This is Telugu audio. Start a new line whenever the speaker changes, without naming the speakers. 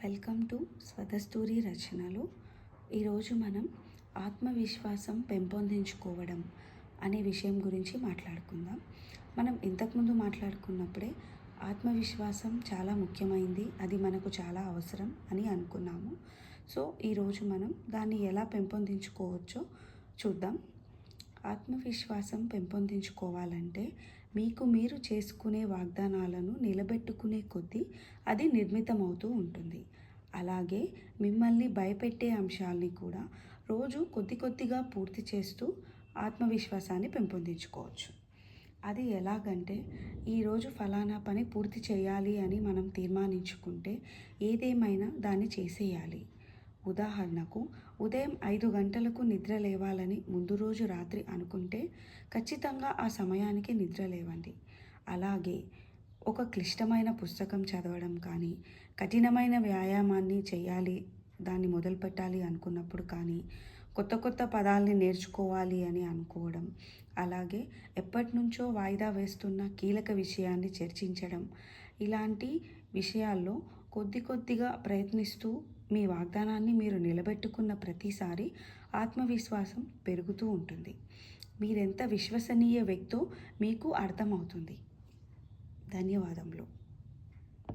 వెల్కమ్ టు స్వతస్తూరి రచనలు. ఈరోజు మనం ఆత్మవిశ్వాసం పెంపొందించుకోవడం అనే విషయం గురించి మాట్లాడుకుందాం. మనం ఇంతకుముందు మాట్లాడుకున్నప్పుడే ఆత్మవిశ్వాసం చాలా ముఖ్యమైనది, అది మనకు చాలా అవసరం అని అనుకున్నాము. సో ఈరోజు మనం దాన్ని ఎలా పెంపొందించుకోవచ్చో చూద్దాం. ఆత్మవిశ్వాసం పెంపొందించుకోవాలంటే మీకు మీరు చేసుకునే వాగ్దానాలను నిలబెట్టుకునే కొద్దీ అది నిర్మితమవుతూ ఉంటుంది. అలాగే మిమ్మల్ని భయపెట్టే అంశాలని కూడా రోజు కొద్ది కొద్దిగా పూర్తి చేస్తూ ఆత్మవిశ్వాసాన్ని పెంపొందించుకోవచ్చు. అది ఎలాగంటే, ఈరోజు ఫలానా పని పూర్తి చేయాలి అని మనం తీర్మానించుకుంటే ఏదేమైనా దాన్ని చేసేయాలి. ఉదాహరణకు, ఉదయం 5 గంటలకు నిద్ర లేవాలని ముందు రోజు రాత్రి అనుకుంటే ఖచ్చితంగా ఆ సమయానికి నిద్ర లేవండి. అలాగే ఒక క్లిష్టమైన పుస్తకం చదవడం కానీ, కఠినమైన వ్యాయామాన్ని చేయాలి, దాన్ని మొదలుపెట్టాలి అనుకున్నప్పుడు కానీ, కొత్త కొత్త పదాలని నేర్చుకోవాలి అని అనుకోవడం, అలాగే ఎప్పటి నుంచో వాయిదా వేస్తున్న కీలక విషయాన్ని చర్చించడం, ఇలాంటి విషయాల్లో కొద్ది కొద్దిగా ప్రయత్నిస్తూ మీ వాగ్దానాన్ని మీరు నిలబెట్టుకున్న ప్రతిసారి ఆత్మవిశ్వాసం పెరుగుతూ ఉంటుంది. మీరెంత విశ్వసనీయ వ్యక్తో మీకు అర్థమవుతుంది. ధన్యవాదములు.